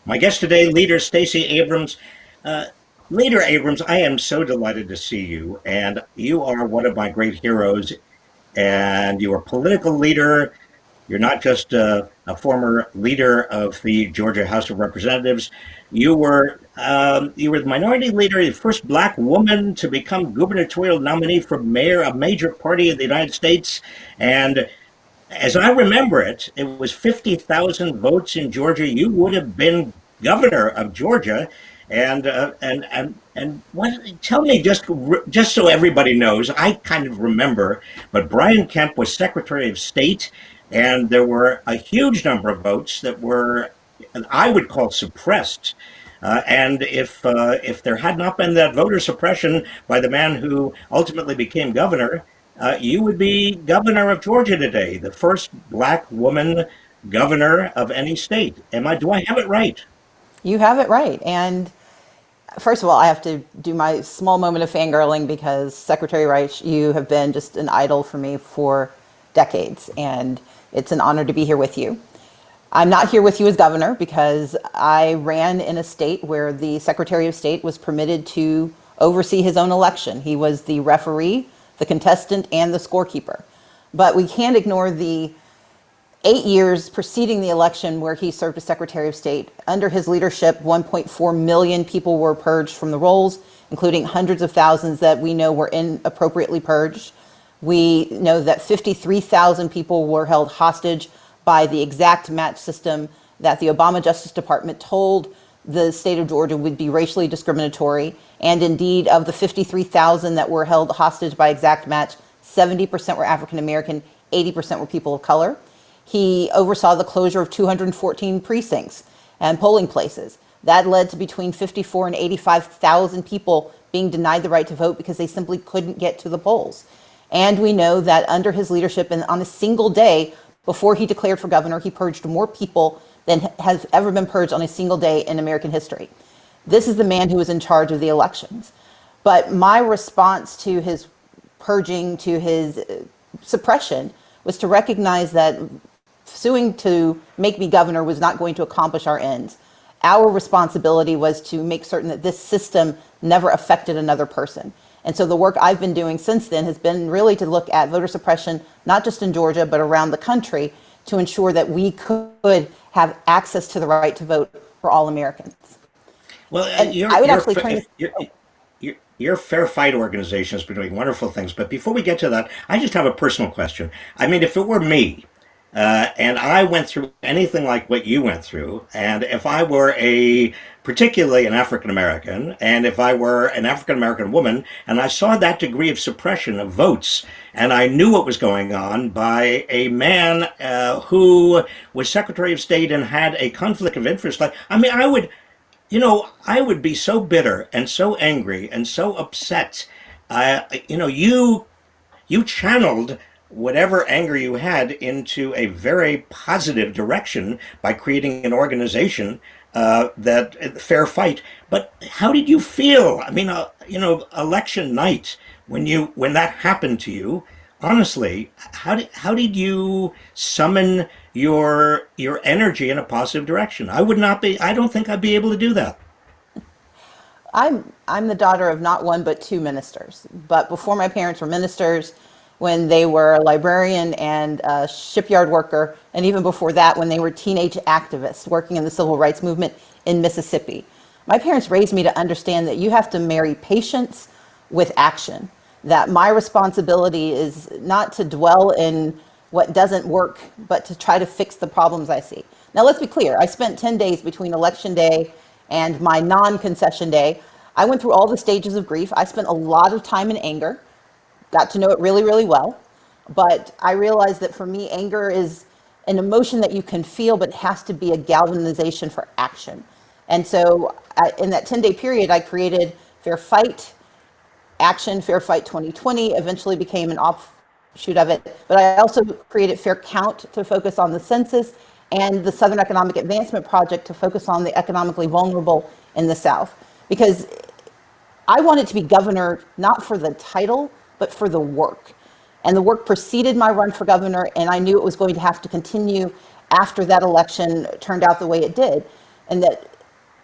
My guest today, Leader Stacey Abrams. Uh, Leader Abrams, I am so delighted to see you, and you are one of my great heroes. And you're a political leader. You're not just a former leader of the Georgia House of Representatives. You were the minority leader, the first black woman to become gubernatorial nominee for mayor, a major party in the United States, and as I remember it, it was 50,000 votes in Georgia. You would have been governor of Georgia. And what, tell me just so everybody knows, I kind of remember, but Brian Kemp was Secretary of State, and there were a huge number of votes that were, I would call, suppressed. And if there had not been that voter suppression by the man who ultimately became governor, you would be governor of Georgia today, the first black woman governor of any state. Do I have it right? You have it right. And first of all, I have to do my small moment of fangirling because Secretary Reich, you have been just an idol for me for decades, and it's an honor to be here with you. I'm not here with you as governor because I ran in a state where the Secretary of State was permitted to oversee his own election. He was the referee, the contestant, and the scorekeeper. But we can't ignore the 8 years preceding the election where he served as Secretary of State. Under his leadership, 1.4 million people were purged from the rolls, including hundreds of thousands that we know were inappropriately purged. We know that 53,000 people were held hostage by the exact match system that the Obama Justice Department told the state of Georgia would be racially discriminatory. And indeed, of the 53,000 that were held hostage by exact match, 70% were African American, 80% were people of color. He oversaw the closure of 214 precincts and polling places. That led to between 54 and 85,000 people being denied the right to vote because they simply couldn't get to the polls. And we know that under his leadership and on a single day before he declared for governor, he purged more people than has ever been purged on a single day in American history. This is the man who was in charge of the elections. But my response to his purging, to his suppression, was to recognize that suing to make me governor was not going to accomplish our ends. Our responsibility was to make certain that this system never affected another person. And so the work I've been doing since then has been really to look at voter suppression, not just in Georgia, but around the country, to ensure that we could have access to the right to vote for all Americans. Well, And I would actually turn this. your Fair Fight organization has been doing wonderful things. But before we get to that, I just have a personal question. I mean, if it were me, and I went through anything like what you went through, and if I were particularly an African American, and if I were an African American woman, and I saw that degree of suppression of votes, and I knew what was going on by a man who was Secretary of State and had a conflict of interest, I would be so bitter and so angry and so upset. You channeled whatever anger you had into a very positive direction by creating an organization that Fair Fight. But how did you feel? Election night when that happened to you. Honestly, how did you summon your energy in a positive direction? I would not be. I don't think I'd be able to do that. I'm the daughter of not one but two ministers. But before my parents were ministers, when they were a librarian and a shipyard worker, and even before that, when they were teenage activists working in the civil rights movement in Mississippi. My parents raised me to understand that you have to marry patience with action. That my responsibility is not to dwell in what doesn't work, but to try to fix the problems I see. Now, let's be clear. I spent 10 days between election day and my non-concession day. I went through all the stages of grief. I spent a lot of time in anger, got to know it really, really well. But I realized that for me, anger is an emotion that you can feel, but it has to be a galvanization for action. And so in that 10-day period, I created Fair Fight Action, Fair Fight 2020, eventually became an offshoot of it. But I also created Fair Count to focus on the census and the Southern Economic Advancement Project to focus on the economically vulnerable in the South. Because I wanted to be governor not for the title, but for the work. And the work preceded my run for governor, and I knew it was going to have to continue after that election turned out the way it did. And that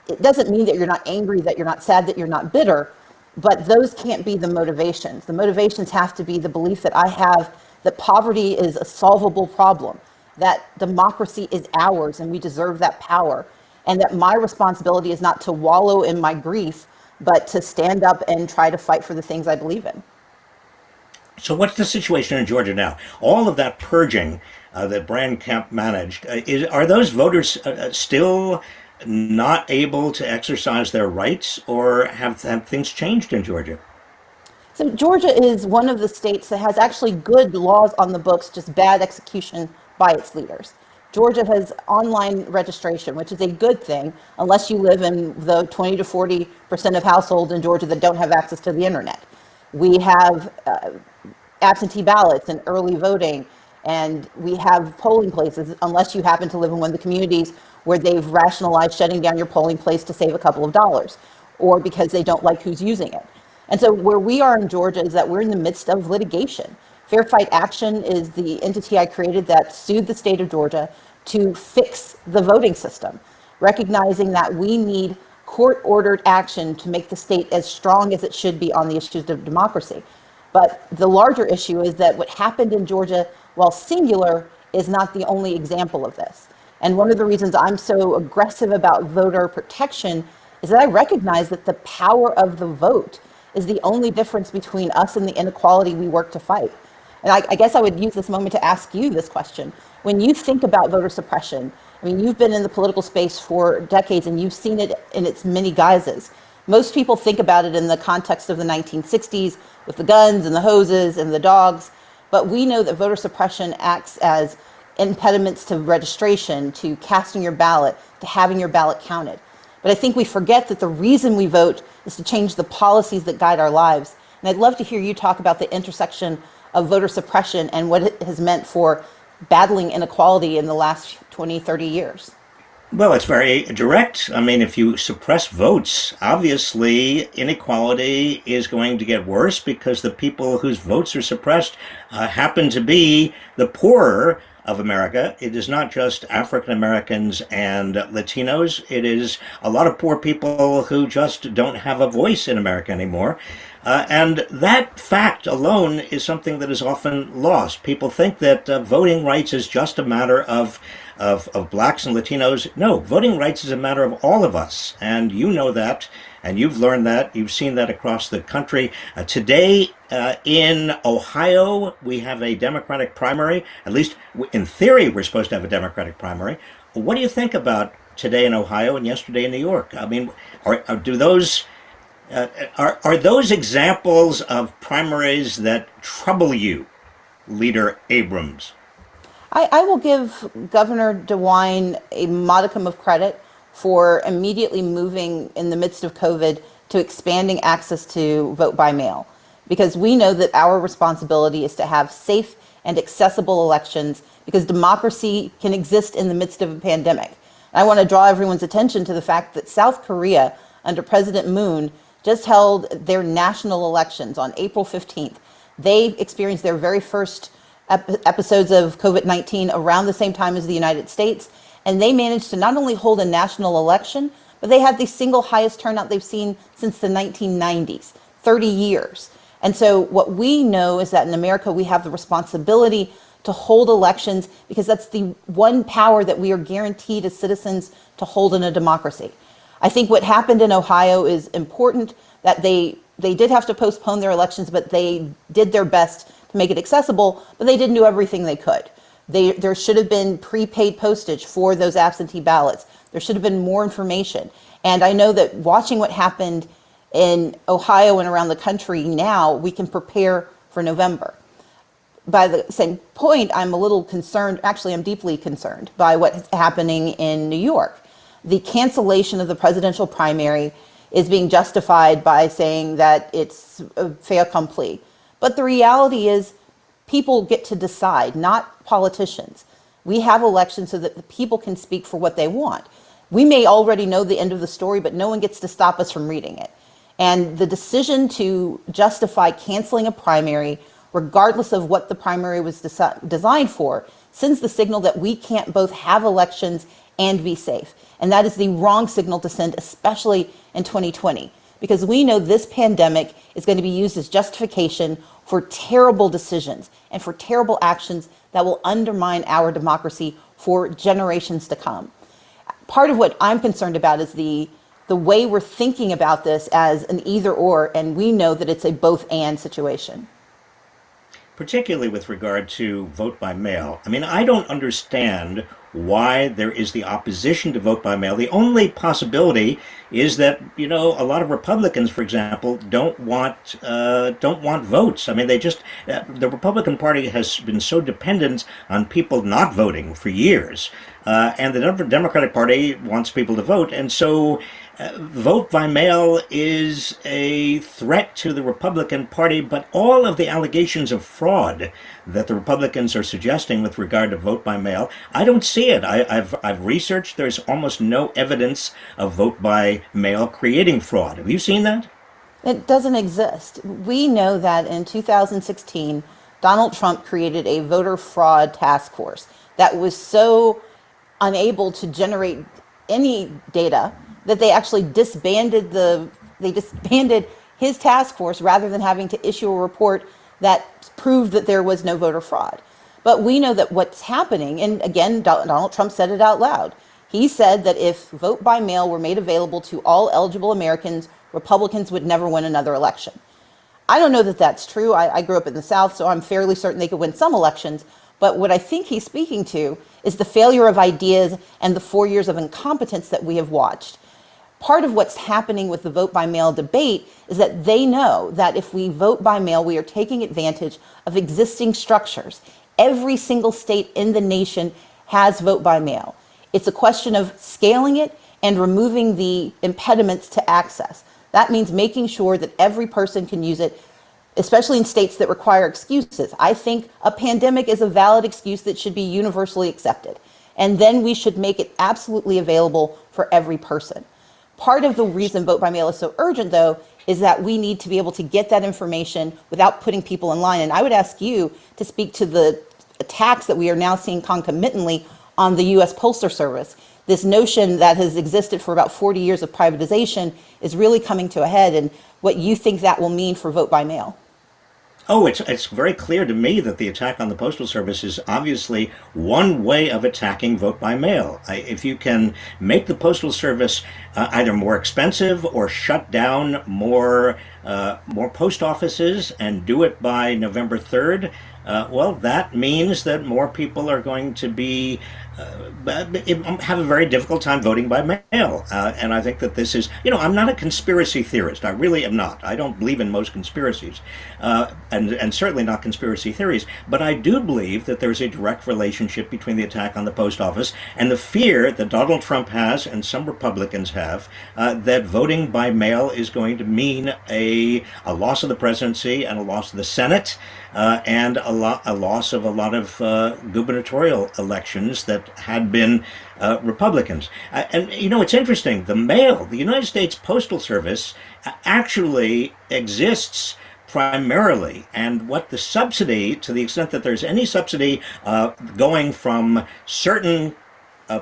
it doesn't mean that you're not angry, that you're not sad, that you're not bitter, but those can't be the motivations. The motivations have to be the belief that I have that poverty is a solvable problem, that democracy is ours and we deserve that power, and that my responsibility is not to wallow in my grief, but to stand up and try to fight for the things I believe in. So, what's the situation in Georgia now? All of that purging that Brand Kemp managed, are those voters still not able to exercise their rights, or have things changed in Georgia? So Georgia is one of the states that has actually good laws on the books, just bad execution by its leaders. Georgia has online registration, which is a good thing, unless you live in the 20 to 40% of households in Georgia that don't have access to the internet. We have absentee ballots and early voting, and we have polling places, unless you happen to live in one of the communities where they've rationalized shutting down your polling place to save a couple of dollars, or because they don't like who's using it. And so where we are in Georgia is that we're in the midst of litigation. Fair Fight Action is the entity I created that sued the state of Georgia to fix the voting system, recognizing that we need court-ordered action to make the state as strong as it should be on the issues of democracy. But the larger issue is that what happened in Georgia, while singular, is not the only example of this. And one of the reasons I'm so aggressive about voter protection is that I recognize that the power of the vote is the only difference between us and the inequality we work to fight. And I guess I would use this moment to ask you this question. When you think about voter suppression, I mean, you've been in the political space for decades and you've seen it in its many guises. Most people think about it in the context of the 1960s with the guns and the hoses and the dogs, but we know that voter suppression acts as impediments to registration, to casting your ballot, to having your ballot counted. But I think we forget that the reason we vote is to change the policies that guide our lives. And I'd love to hear you talk about the intersection of voter suppression and what it has meant for battling inequality in the last 20, 30 years. Well, it's very direct. I mean, if you suppress votes, obviously inequality is going to get worse because the people whose votes are suppressed happen to be the poorer of America. It is not just African Americans and Latinos. It is a lot of poor people who just don't have a voice in America anymore. And that fact alone is something that is often lost. People think that voting rights is just a matter of blacks and Latinos. No, voting rights is a matter of all of us. And you know that, and you've learned that. You've seen that across the country. Today in Ohio, we have a Democratic primary. At least in theory, we're supposed to have a Democratic primary. What do you think about today in Ohio and yesterday in New York? I mean, do those... are those examples of primaries that trouble you, Leader Abrams? I will give Governor DeWine a modicum of credit for immediately moving in the midst of COVID to expanding access to vote by mail, because we know that our responsibility is to have safe and accessible elections because democracy can exist in the midst of a pandemic. I want to draw everyone's attention to the fact that South Korea, under President Moon, just held their national elections on April 15th. They experienced their very first episodes of COVID-19 around the same time as the United States, and they managed to not only hold a national election, but they had the single highest turnout they've seen since the 1990s, 30 years. And so what we know is that in America, we have the responsibility to hold elections because that's the one power that we are guaranteed as citizens to hold in a democracy. I think what happened in Ohio is important, that they did have to postpone their elections, but they did their best to make it accessible, but they didn't do everything they could. There should have been prepaid postage for those absentee ballots. There should have been more information. And I know that watching what happened in Ohio and around the country now, we can prepare for November. By the same point, I'm a little concerned, actually I'm deeply concerned by what's happening in New York. The cancellation of the presidential primary is being justified by saying that it's a fait accompli. But the reality is people get to decide, not politicians. We have elections so that the people can speak for what they want. We may already know the end of the story, but no one gets to stop us from reading it. And the decision to justify canceling a primary, regardless of what the primary was designed for, sends the signal that we can't both have elections and be safe. And that is the wrong signal to send, especially in 2020, because we know this pandemic is going to be used as justification for terrible decisions and for terrible actions that will undermine our democracy for generations to come. Part of what I'm concerned about is the way we're thinking about this as an either or, and we know that it's a both and situation. Particularly with regard to vote by mail. I mean, I don't understand why there is the opposition to vote by mail. The only possibility is that, you know, a lot of Republicans, for example, don't want votes. I mean, the Republican Party has been so dependent on people not voting for years, and the Democratic Party wants people to vote, and so vote by mail is a threat to the Republican Party, but all of the allegations of fraud that the Republicans are suggesting with regard to vote by mail, I don't see it. I've researched. There's almost no evidence of vote by mail creating fraud. Have you seen that? It doesn't exist. We know that in 2016, Donald Trump created a voter fraud task force that was so unable to generate any data that they actually disbanded his task force rather than having to issue a report that proved that there was no voter fraud. But we know that what's happening, and again, Donald Trump said it out loud. He said that if vote by mail were made available to all eligible Americans, Republicans would never win another election. I don't know that that's true. I grew up in the South, so I'm fairly certain they could win some elections. But what I think he's speaking to is the failure of ideas and the 4 years of incompetence that we have watched. Part of what's happening with the vote by mail debate is that they know that if we vote by mail, we are taking advantage of existing structures. Every single state in the nation has vote by mail. It's a question of scaling it and removing the impediments to access. That means making sure that every person can use it, especially in states that require excuses. I think a pandemic is a valid excuse that should be universally accepted. And then we should make it absolutely available for every person. Part of the reason vote by mail is so urgent, though, is that we need to be able to get that information without putting people in line. And I would ask you to speak to the attacks that we are now seeing concomitantly on the U.S. Postal Service. This notion that has existed for about 40 years of privatization is really coming to a head, and what you think that will mean for vote by mail. Oh, it's very clear to me that the attack on the Postal Service is obviously one way of attacking vote by mail. If you can make the Postal Service either more expensive or shut down more post offices and do it by November 3rd, well, that means that more people are going to be have a very difficult time voting by mail. And I think that this is, you know, I'm not a conspiracy theorist. I really am not. I don't believe in most conspiracies, and certainly not conspiracy theories. But I do believe that there's a direct relationship between the attack on the post office and the fear that Donald Trump has and some Republicans have that voting by mail is going to mean a loss of the presidency and a loss of the Senate. And a loss of a lot of gubernatorial elections that had been Republicans. And, you know, it's interesting. The United States Postal Service actually exists primarily, and what the subsidy, to the extent that there's any subsidy going from certain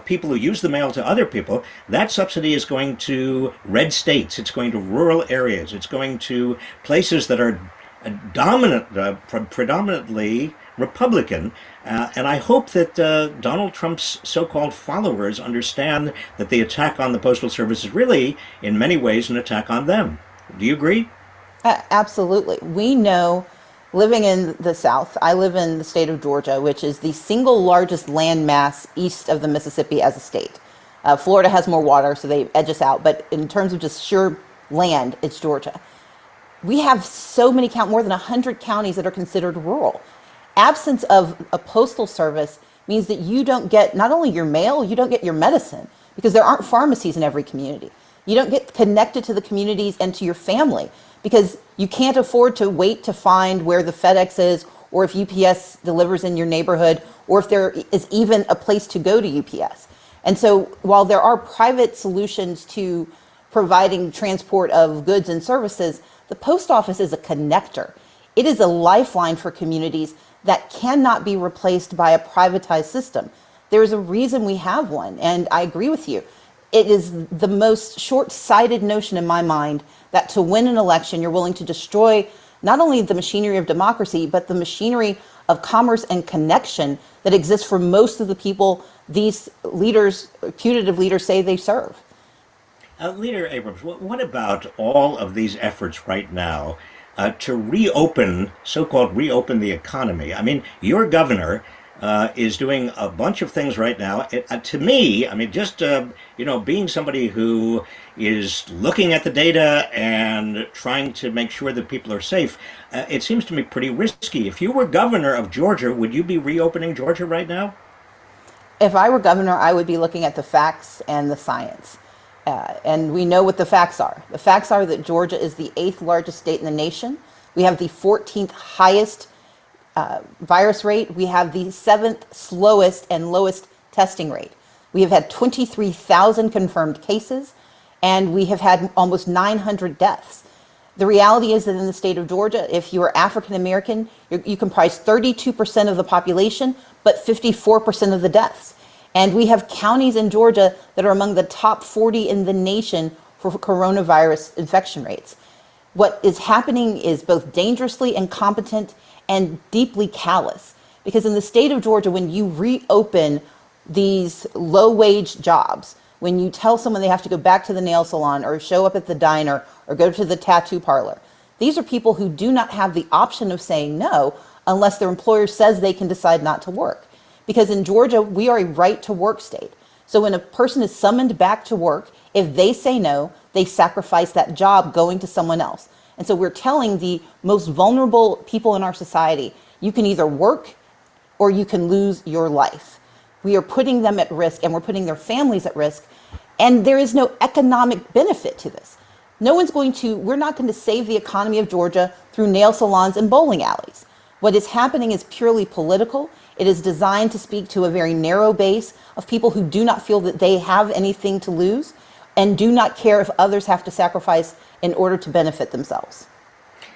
people who use the mail to other people, that subsidy is going to red states, it's going to rural areas, it's going to places that are predominantly Republican, and I hope that Donald Trump's so-called followers understand that the attack on the Postal Service is really, in many ways, an attack on them. Do you agree? Absolutely. We know, living in the South, I live in the state of Georgia, which is the single largest landmass east of the Mississippi as a state. Florida has more water, so they edge us out, but in terms of just sheer land, it's Georgia. We have so many more than 100 counties that are considered rural. Absence of a postal service means that you don't get not only your mail, you don't get your medicine, because there aren't pharmacies in every community. You don't get connected to the communities and to your family because you can't afford to wait to find where the FedEx is, or if UPS delivers in your neighborhood, or if there is even a place to go to UPS. And so while there are private solutions to providing transport of goods and services, the post office is a connector. It is a lifeline for communities that cannot be replaced by a privatized system. There's a reason we have one, and I agree with you. It is the most short-sighted notion in my mind that to win an election, you're willing to destroy not only the machinery of democracy, but the machinery of commerce and connection that exists for most of the people these leaders, putative leaders, say they serve. Leader Abrams, what about all of these efforts right now to reopen, so-called reopen the economy? I mean, your governor is doing a bunch of things right now. To me, I mean, just being somebody who is looking at the data and trying to make sure that people are safe, it seems to me pretty risky. If you were governor of Georgia, would you be reopening Georgia right now? If I were governor, I would be looking at the facts and the science. And we know what the facts are. The facts are that Georgia is the 8th largest state in the nation. We have the 14th highest virus rate. We have the 7th slowest and lowest testing rate. We have had 23,000 confirmed cases, and we have had almost 900 deaths. The reality is that in the state of Georgia, if you are African American, you comprise 32% of the population, but 54% of the deaths. And we have counties in Georgia that are among the top 40 in the nation for coronavirus infection rates. What is happening is both dangerously incompetent and deeply callous. Because in the state of Georgia, when you reopen these low-wage jobs, when you tell someone they have to go back to the nail salon or show up at the diner or go to the tattoo parlor, these are people who do not have the option of saying no unless their employer says they can decide not to work. Because in Georgia, we are a right to work state. So when a person is summoned back to work, if they say no, they sacrifice that job going to someone else. And so we're telling the most vulnerable people in our society, you can either work or you can lose your life. We are putting them at risk, and we're putting their families at risk. And there is no economic benefit to this. We're not going to save the economy of Georgia through nail salons and bowling alleys. What is happening is purely political. It is designed to speak to a very narrow base of people who do not feel that they have anything to lose and do not care if others have to sacrifice in order to benefit themselves.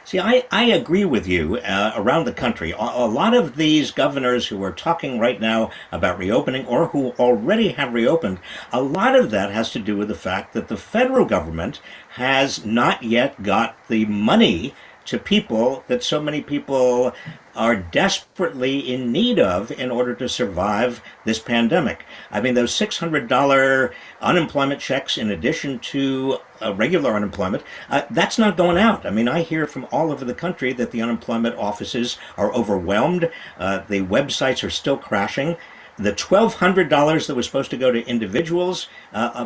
See, I agree with you around the country. A lot of these governors who are talking right now about reopening or who already have reopened, a lot of that has to do with the fact that the federal government has not yet got the money to people that so many people are desperately in need of in order to survive this pandemic. I mean, those $600 unemployment checks in addition to regular unemployment, that's not going out. I mean, I hear from all over the country that the unemployment offices are overwhelmed. The websites are still crashing. The $1,200 that was supposed to go to individuals,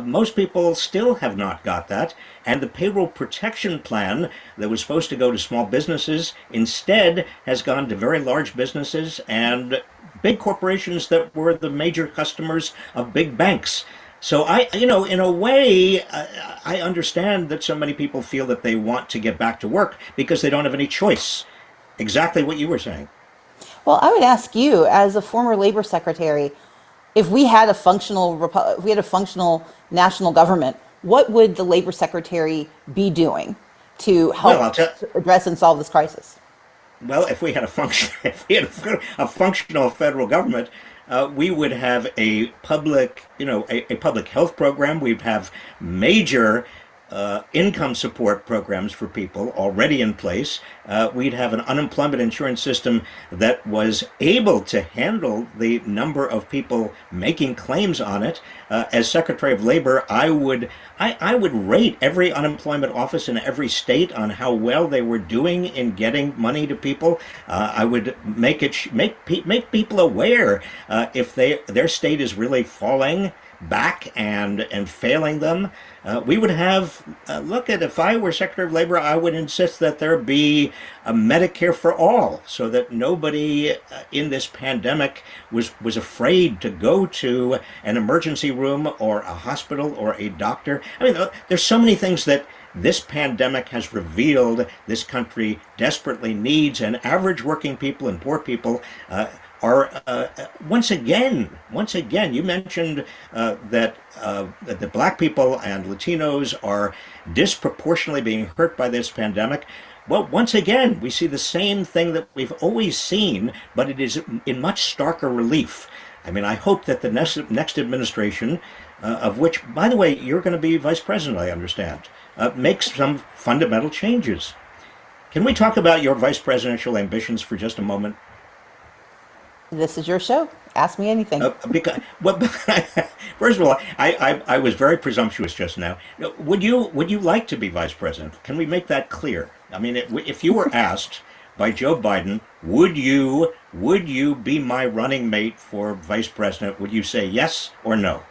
most people still have not got that. And the payroll protection plan that was supposed to go to small businesses instead has gone to very large businesses and big corporations that were the major customers of big banks. So in a way, I understand that so many people feel that they want to get back to work because they don't have any choice. Exactly what you were saying. Well, I would ask you, as a former labor secretary, if we had a functional national government, what would the labor secretary be doing to help address and solve this crisis? Well, if we had a functional federal government, we would have a public, a public health program. We'd have major income support programs for people already in place. We'd have an unemployment insurance system that was able to handle the number of people making claims on it. As Secretary of Labor, I would rate every unemployment office in every state on how well they were doing in getting money to people. I would make people aware if their state is really falling back and failing them. We would have, if I were Secretary of Labor, I would insist that there be a Medicare for all so that nobody in this pandemic was afraid to go to an emergency room or a hospital or a doctor. I mean, there's so many things that this pandemic has revealed this country desperately needs, and average working people and poor people are once again. You mentioned that the black people and Latinos are disproportionately being hurt by this pandemic. Well, once again, we see the same thing that we've always seen, but it is in much starker relief. I mean, I hope that the next administration, of which, by the way, you're going to be vice president, I understand, makes some fundamental changes. Can we talk about your vice presidential ambitions for just a moment? This is your show. Ask me anything. Because, well, first of all, I was very presumptuous just now. Would you like to be vice president? Can we make that clear? I mean, if you were asked by Joe Biden, would you be my running mate for vice president? Would you say yes or no?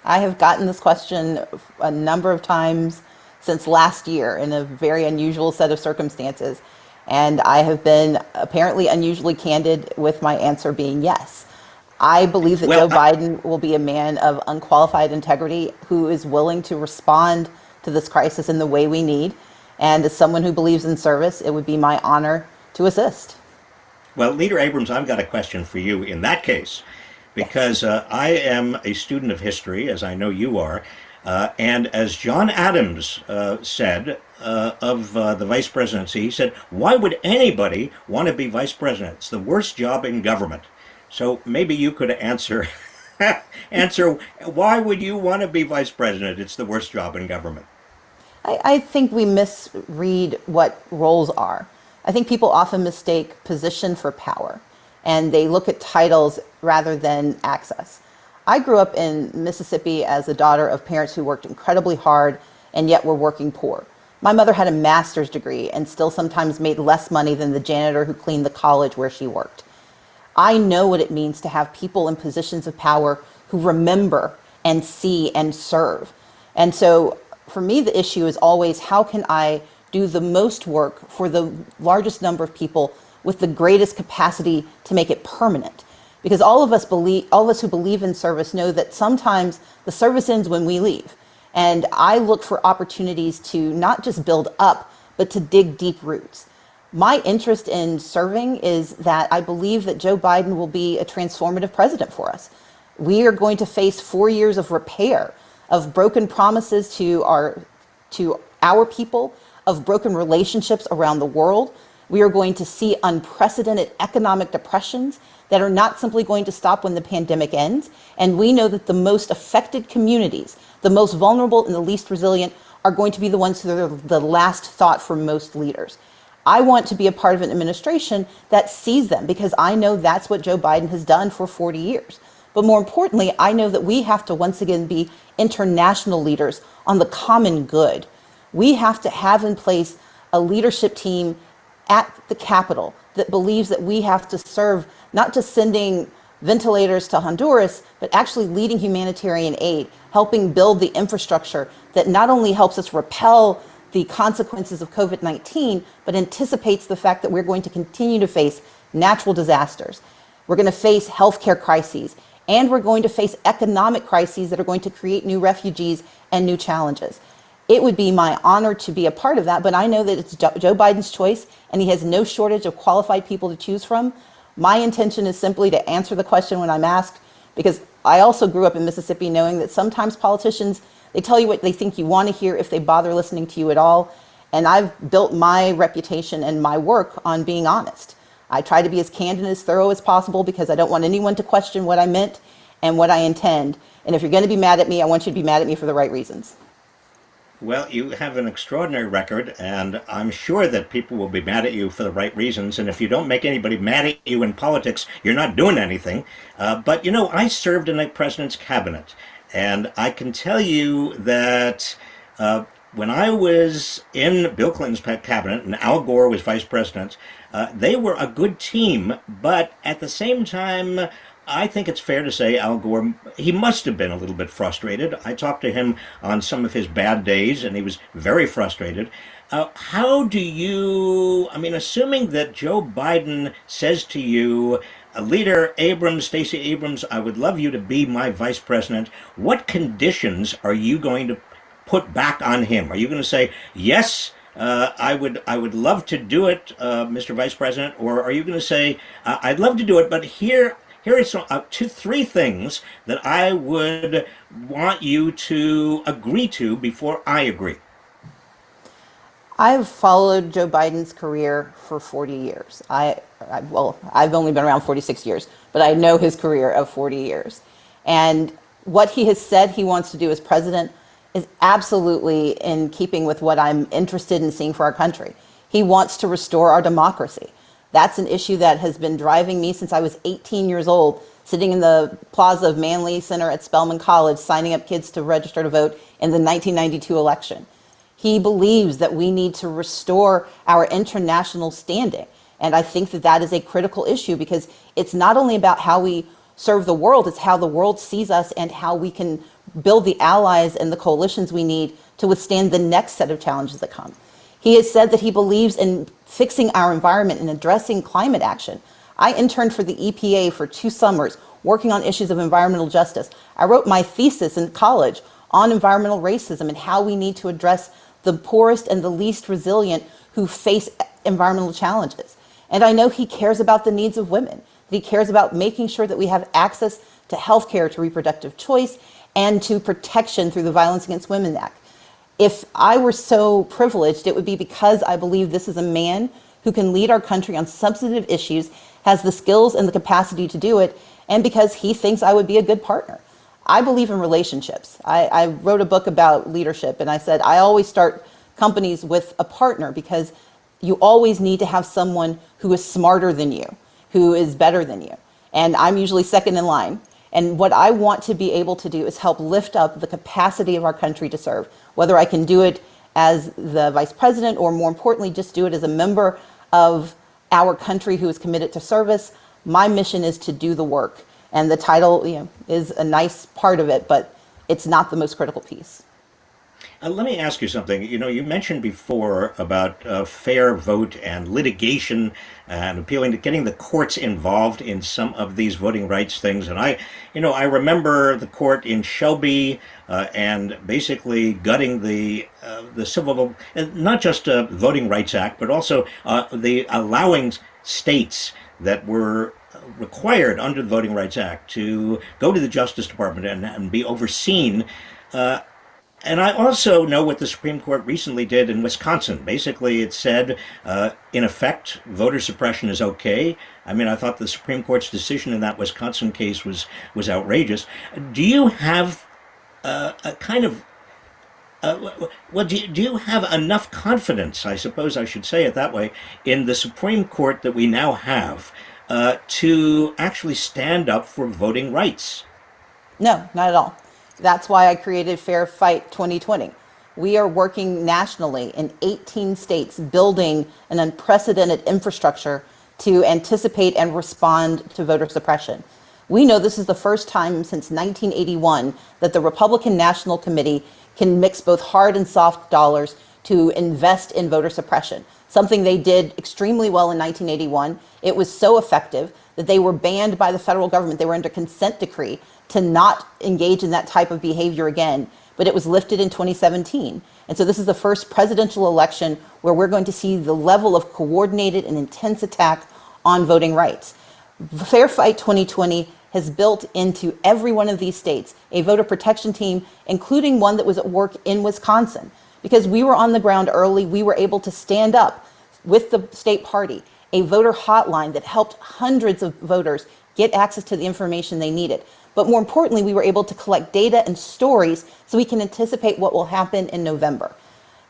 I have gotten this question a number of times since last year in a very unusual set of circumstances. And I have been apparently unusually candid with my answer being yes. I believe that Well, Joe Biden will be a man of unqualified integrity who is willing to respond to this crisis in the way we need. And as someone who believes in service, it would be my honor to assist. well, Leader Abrams, I've got a question for you in that case, Yes. because I am a student of history, as I know you are, and as John Adams said of the vice presidency, he said, "Why would anybody want to be vice president? It's the worst job in government." So maybe you could answer answer why would you want to be vice president? It's the worst job in government. I think we misread what roles are. I think people often mistake position for power and they look at titles rather than access. I grew up in Mississippi as the daughter of parents who worked incredibly hard and yet were working poor. My mother had a master's degree and still sometimes made less money than the janitor who cleaned the college where she worked. I know what it means to have people in positions of power who remember and see and serve. And so for me, the issue is always how can I do the most work for the largest number of people with the greatest capacity to make it permanent? Because all of us who believe in service know that sometimes the service ends when we leave. And I look for opportunities to not just build up, but to dig deep roots. My interest in serving is that I believe that Joe Biden will be a transformative president for us. We are going to face 4 years of repair, of broken promises to our people, of broken relationships around the world. We are going to see unprecedented economic depressions that are not simply going to stop when the pandemic ends. And we know that the most affected communities, the most vulnerable and the least resilient, are going to be the ones who are the last thought for most leaders. I want to be a part of an administration that sees them because I know that's what Joe Biden has done for 40 years. But more importantly, I know that we have to once again be international leaders on the common good. We have to have in place a leadership team at the Capitol that believes that we have to serve, not just sending ventilators to Honduras, but actually leading humanitarian aid, helping build the infrastructure that not only helps us repel the consequences of COVID-19, but anticipates the fact that we're going to continue to face natural disasters. We're going to face healthcare crises, and we're going to face economic crises that are going to create new refugees and new challenges. It would be my honor to be a part of that, but I know that it's Joe Biden's choice, and he has no shortage of qualified people to choose from. My intention is simply to answer the question when I'm asked, because I also grew up in Mississippi knowing that sometimes politicians, they tell you what they think you want to hear if they bother listening to you at all. And I've built my reputation and my work on being honest. I try to be as candid and as thorough as possible because I don't want anyone to question what I meant and what I intend. And if you're going to be mad at me, I want you to be mad at me for the right reasons. Well, you have an extraordinary record, and I'm sure that people will be mad at you for the right reasons. And if you don't make anybody mad at you in politics, you're not doing anything. But I served in a president's cabinet, and I can tell you that when I was in Bill Clinton's cabinet and Al Gore was vice president, they were a good team. But at the same time, I think it's fair to say Al Gore, he must have been a little bit frustrated. I talked to him on some of his bad days, and he was very frustrated. How do you, I mean, assuming that Joe Biden says to you, Leader Abrams, Stacey Abrams, I would love you to be my vice president, what conditions are you going to put back on him? Are you going to say, yes, I would love to do it, Mr. Vice President, or are you going to say, I'd love to do it, but here are some, three things that I would want you to agree to before I agree. I've followed Joe Biden's career for 40 years. I well, I've only been around 46 years, but I know his career of 40 years. And what he has said he wants to do as president is absolutely in keeping with what I'm interested in seeing for our country. He wants to restore our democracy. That's an issue that has been driving me since I was 18 years old, sitting in the plaza of Manley Center at Spelman College, signing up kids to register to vote in the 1992 election. He believes that we need to restore our international standing. And I think that that is a critical issue because it's not only about how we serve the world, it's how the world sees us and how we can build the allies and the coalitions we need to withstand the next set of challenges that come. He has said that he believes in fixing our environment and addressing climate action. I interned for the EPA for 2 summers working on issues of environmental justice. I wrote my thesis in college on environmental racism and how we need to address the poorest and the least resilient who face environmental challenges. And I know he cares about the needs of women, that he cares about making sure that we have access to health care, to reproductive choice, and to protection through the Violence Against Women Act. If I were so privileged, it would be because I believe this is a man who can lead our country on substantive issues, has the skills and the capacity to do it, and because he thinks I would be a good partner. I believe in relationships. I wrote a book about leadership, and I said I always start companies with a partner because you always need to have someone who is smarter than you, who is better than you. And I'm usually second in line. And what I want to be able to do is help lift up the capacity of our country to serve, whether I can do it as the vice president or, more importantly, just do it as a member of our country who is committed to service. My mission is to do the work. And the title, is a nice part of it, but it's not the most critical piece. Let me ask you something. You mentioned before about fair vote and litigation and appealing to getting the courts involved in some of these voting rights things. And I remember the court in Shelby and basically gutting the civil, not just Voting Rights Act, but also the allowing states that were required under the Voting Rights Act to go to the Justice Department and be overseen. And I also know what the Supreme Court recently did in Wisconsin. Basically, it said, in effect, voter suppression is okay. I mean, I thought the Supreme Court's decision in that Wisconsin case was outrageous. Do you have a kind of do you have enough confidence, I suppose I should say it that way, in the Supreme Court that we now have to actually stand up for voting rights? No, not at all. That's why I created Fair Fight 2020. We are working nationally in 18 states, building an unprecedented infrastructure to anticipate and respond to voter suppression. We know this is the first time since 1981 that the Republican National Committee can mix both hard and soft dollars to invest in voter suppression, something they did extremely well in 1981. It was so effective that they were banned by the federal government. They were under consent decree to not engage in that type of behavior again, but it was lifted in 2017. And so this is the first presidential election where we're going to see the level of coordinated and intense attack on voting rights. Fair Fight 2020 has built into every one of these states a voter protection team, including one that was at work in Wisconsin. Because we were on the ground early, we were able to stand up with the state party, a voter hotline that helped hundreds of voters get access to the information they needed. But more importantly, we were able to collect data and stories so we can anticipate what will happen in November.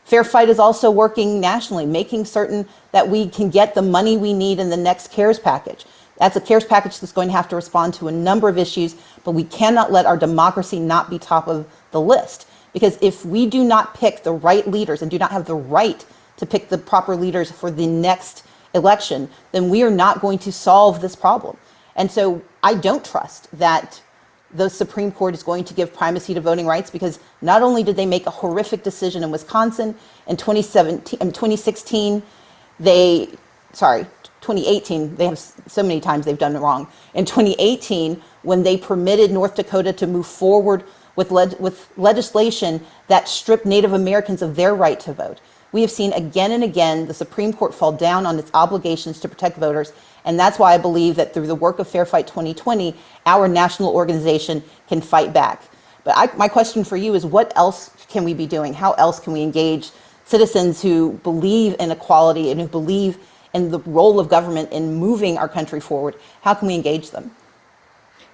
Fair Fight is also working nationally, making certain that we can get the money we need in the next CARES package. That's a CARES package that's going to have to respond to a number of issues, but we cannot let our democracy not be top of the list. Because if we do not pick the right leaders and do not have the right to pick the proper leaders for the next election, then we are not going to solve this problem. And so I don't trust that the Supreme Court is going to give primacy to voting rights, because not only did they make a horrific decision in Wisconsin in 2016, 2018, they have so many times they've done it wrong. In 2018, when they permitted North Dakota to move forward with legislation that stripped Native Americans of their right to vote. We have seen again and again the Supreme Court fall down on its obligations to protect voters. And that's why I believe that through the work of Fair Fight 2020, our national organization can fight back. But my question for you is, what else can we be doing? How else can we engage citizens who believe in equality and who believe and the role of government in moving our country forward, how can we engage them?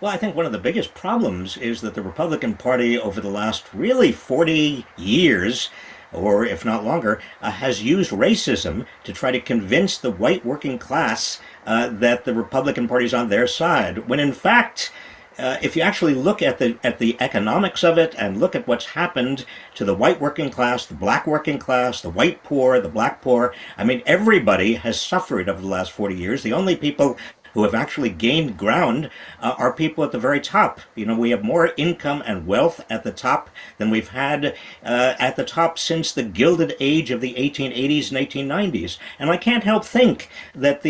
Well, I think one of the biggest problems is that the Republican Party over the last really 40 years, or if not longer, has used racism to try to convince the white working class that the Republican Party is on their side, when in fact, if you actually look at the economics of it and look at what's happened to the white working class, the black working class, the white poor, the black poor, I mean, everybody has suffered over the last 40 years. The only people who have actually gained ground are people at the very top. You know, we have more income and wealth at the top than we've had at the top since the Gilded Age of the 1880s and 1890s. And I can't help think that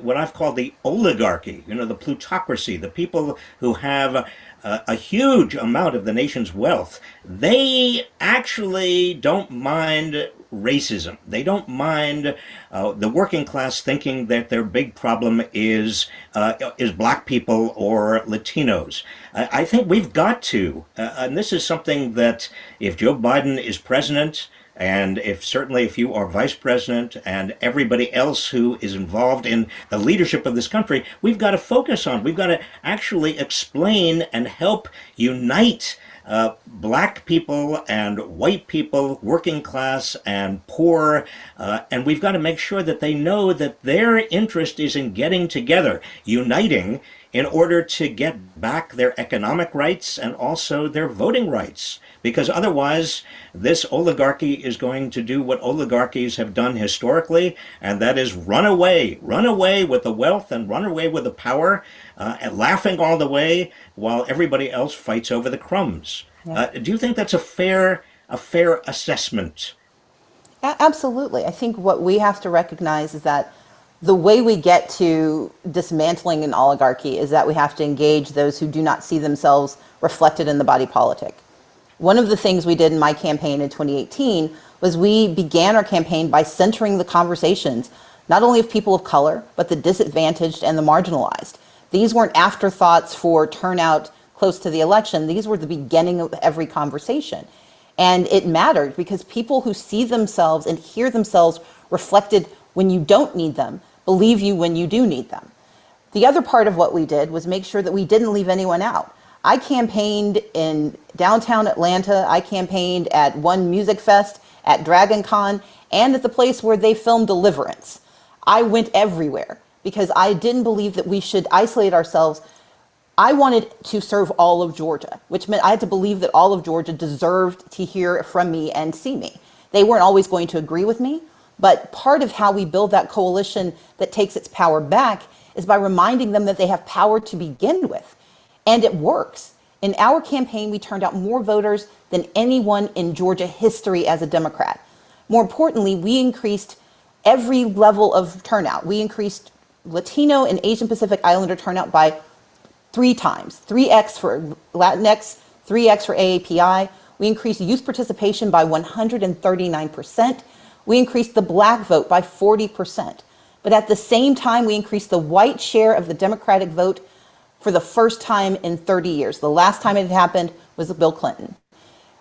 what I've called the oligarchy, you know, the plutocracy, the people who have a huge amount of the nation's wealth, they actually don't mind racism. They don't mind the working class thinking that their big problem is black people or Latinos. I think we've got to, and this is something that if Joe Biden is president, and if you are vice president and everybody else who is involved in the leadership of this country, we've got to focus on. We've got to actually explain and help unite black people and white people, working class and poor, and we've got to make sure that they know that their interest is in getting together, uniting in order to get back their economic rights and also their voting rights. Because otherwise, this oligarchy is going to do what oligarchies have done historically, and that is run away with the wealth and run away with the power, and laughing all the way while everybody else fights over the crumbs. Yeah. Do you think that's a fair assessment? Absolutely. I think what we have to recognize is that the way we get to dismantling an oligarchy is that we have to engage those who do not see themselves reflected in the body politic. One of the things we did in my campaign in 2018 was we began our campaign by centering the conversations, not only of people of color, but the disadvantaged and the marginalized. These weren't afterthoughts for turnout close to the election. These were the beginning of every conversation. And it mattered because people who see themselves and hear themselves reflected when you don't need them, believe you when you do need them. The other part of what we did was make sure that we didn't leave anyone out. I campaigned in downtown Atlanta. I campaigned at One Music Fest, at Dragon Con, and at the place where they filmed Deliverance. I went everywhere because I didn't believe that we should isolate ourselves. I wanted to serve all of Georgia, which meant I had to believe that all of Georgia deserved to hear from me and see me. They weren't always going to agree with me, but part of how we build that coalition that takes its power back is by reminding them that they have power to begin with. And it works. In our campaign, we turned out more voters than anyone in Georgia history as a Democrat. More importantly, we increased every level of turnout. We increased Latino and Asian Pacific Islander turnout by 3 times, 3x for Latinx, 3x for AAPI. We increased youth participation by 139%. We increased the black vote by 40%. But at the same time, we increased the white share of the Democratic vote for the first time in 30 years. The last time it had happened was Bill Clinton.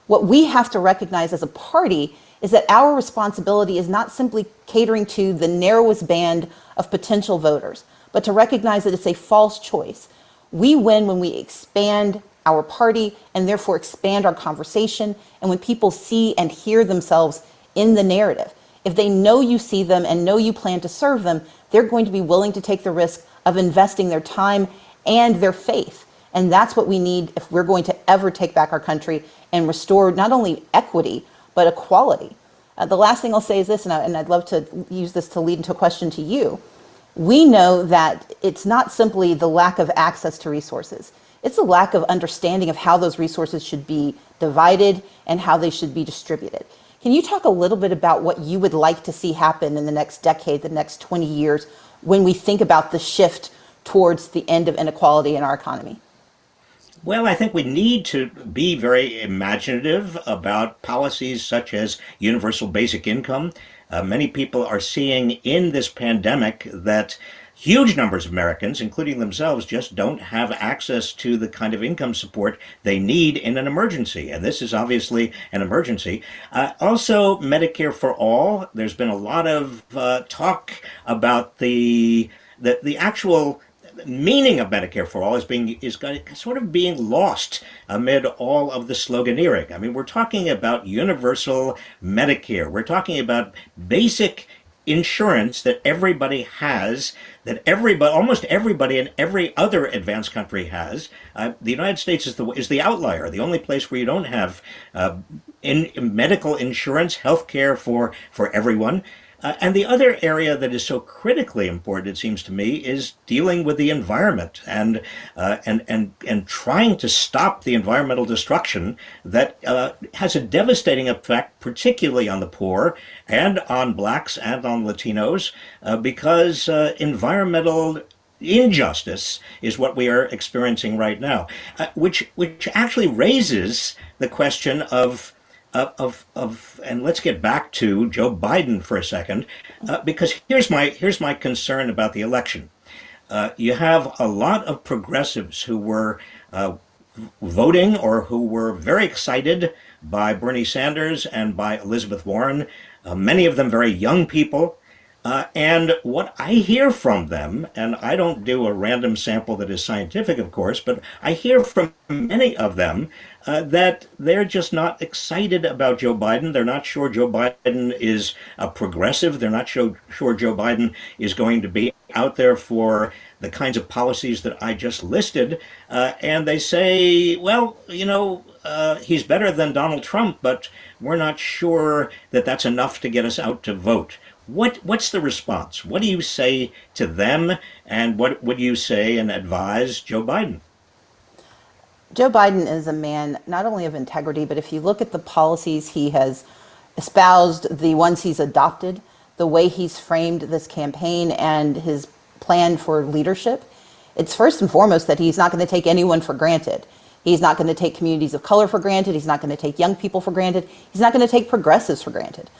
What we have to recognize as a party is that our responsibility is not simply catering to the narrowest band of potential voters, but to recognize that it's a false choice. We win when we expand our party and therefore expand our conversation, and when people see and hear themselves in the narrative. If they know you see them and know you plan to serve them, they're going to be willing to take the risk of investing their time and their faith. And that's what we need if we're going to ever take back our country and restore not only equity, but equality. The last thing I'll say is this, and I'd love to use this to lead into a question to you. We know that it's not simply the lack of access to resources. It's a lack of understanding of how those resources should be divided and how they should be distributed. Can you talk a little bit about what you would like to see happen in the next decade, the next 20 years, when we think about the shift towards the end of inequality in our economy? Well, I think we need to be very imaginative about policies such as universal basic income. Many people are seeing in this pandemic that huge numbers of Americans, including themselves, just don't have access to the kind of income support they need in an emergency. And this is obviously an emergency. Also, Medicare for all. There's been a lot of talk about the actual meaning of Medicare for all is sort of being lost amid all of the sloganeering. I mean, we're talking about universal Medicare. We're talking about basic insurance that everybody has, that almost everybody in every other advanced country has. The United States is the outlier, the only place where you don't have in medical insurance, health care for everyone. And the other area that is so critically important, it seems to me, is dealing with the environment and trying to stop the environmental destruction that has a devastating effect, particularly on the poor and on blacks and on Latinos, because environmental injustice is what we are experiencing right now, which actually raises the question and let's get back to Joe Biden for a second, because here's my concern about the election. You have a lot of progressives who were voting or who were very excited by Bernie Sanders and by Elizabeth Warren, many of them very young people. And what I hear from them, and I don't do a random sample that is scientific, of course, but I hear from many of them that they're just not excited about Joe Biden. They're not sure Joe Biden is a progressive. They're not sure Joe Biden is going to be out there for the kinds of policies that I just listed. And they say, well, he's better than Donald Trump, but we're not sure that that's enough to get us out to vote. What's the response? What do you say to them, and what would you say and advise Joe Biden? Joe Biden is a man not only of integrity, but if you look at the policies he has espoused, the ones he's adopted, the way he's framed this campaign and his plan for leadership, it's first and foremost that he's not going to take anyone for granted. He's not going to take communities of color for granted. He's not going to take young people for granted. He's not going to take progressives for granted.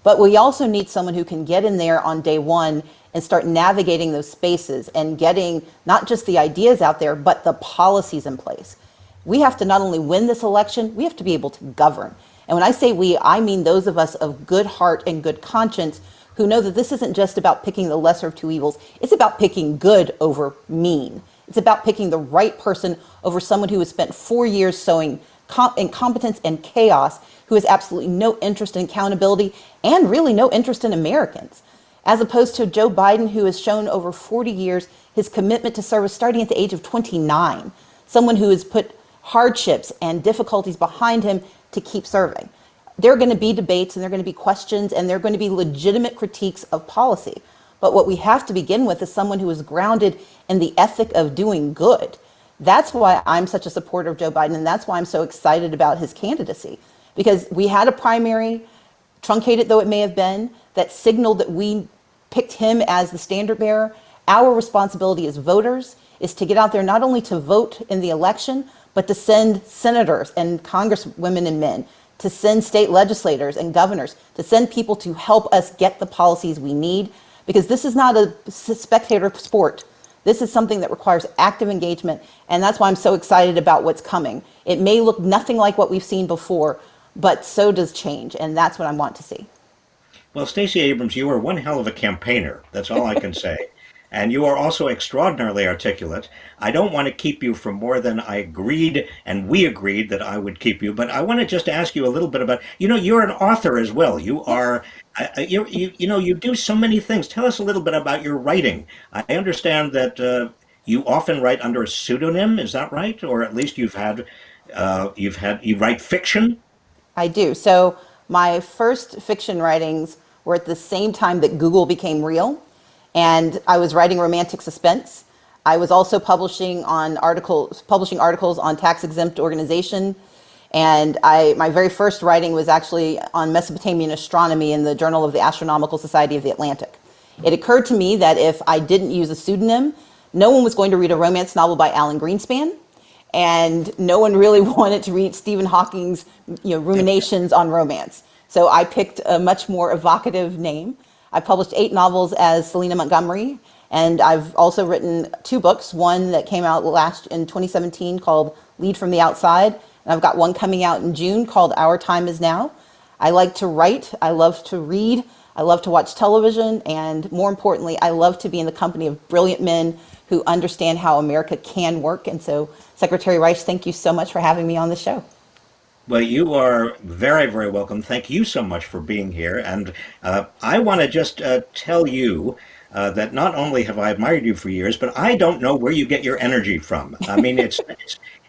But we also need someone who can get in there on day one and start navigating those spaces and getting not just the ideas out there, but the policies in place. We have to not only win this election, we have to be able to govern. And when I say we, I mean those of us of good heart and good conscience who know that this isn't just about picking the lesser of two evils. It's about picking good over mean. It's about picking the right person over someone who has spent 4 years sowing incompetence and chaos, who has absolutely no interest in accountability and really no interest in Americans, as opposed to Joe Biden, who has shown over 40 years his commitment to service starting at the age of 29, someone who has put hardships and difficulties behind him to keep serving. There are going to be debates and there are going to be questions and there are going to be legitimate critiques of policy. But what we have to begin with is someone who is grounded in the ethic of doing good. That's why I'm such a supporter of Joe Biden, and that's why I'm so excited about his candidacy. Because we had a primary, truncated though it may have been, that signaled that we picked him as the standard bearer. Our responsibility as voters is to get out there not only to vote in the election, but to send senators and congresswomen and men, to send state legislators and governors, to send people to help us get the policies we need. Because this is not a spectator sport. This is something that requires active engagement, and that's why I'm so excited about what's coming. It may look nothing like what we've seen before, but so does change, and that's what I want to see. Well, Stacey Abrams, you are one hell of a campaigner. That's all I can say. And you are also extraordinarily articulate. I don't want to keep you for more than I agreed, and we agreed that I would keep you. But I want to just ask you a little bit about, you're an author as well. You are, you do so many things. Tell us a little bit about your writing. I understand that you often write under a pseudonym. Is that right? Or at least you write fiction? I do. So my first fiction writings were at the same time that Google became real. And I was writing romantic suspense. I was also publishing articles on tax-exempt organization. And my very first writing was actually on Mesopotamian astronomy in the Journal of the Astronomical Society of the Atlantic. It occurred to me that if I didn't use a pseudonym, no one was going to read a romance novel by Alan Greenspan. And no one really wanted to read Stephen Hawking's ruminations on romance. So I picked a much more evocative name. I published 8 novels as Selena Montgomery, And I've also written two books, one that came out last in 2017 called Lead from the Outside, and I've got one coming out in June called Our Time Is Now. I like to write, I love to read, I love to watch television, and more importantly, I love to be in the company of brilliant men who understand how America can work. And so, Secretary Rice, thank you so much for having me on the show. Well, you are very, very welcome. Thank you so much for being here. And I want to just tell you that not only have I admired you for years, but I don't know where you get your energy from. I mean, it's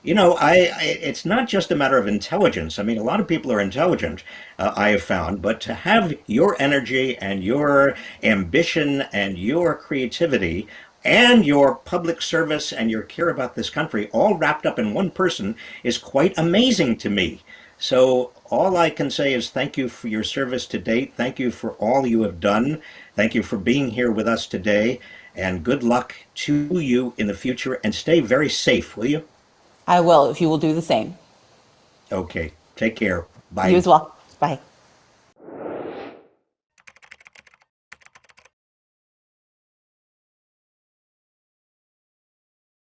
it's not just a matter of intelligence. I mean, a lot of people are intelligent, I have found, but to have your energy and your ambition and your creativity and your public service and your care about this country all wrapped up in one person is quite amazing to me. So all I can say is thank you for your service to date. Thank you for all you have done. Thank you for being here with us today. And good luck to you in the future. And stay very safe, will you? I will, if you will do the same. Okay. Take care. You Bye. as well. Bye.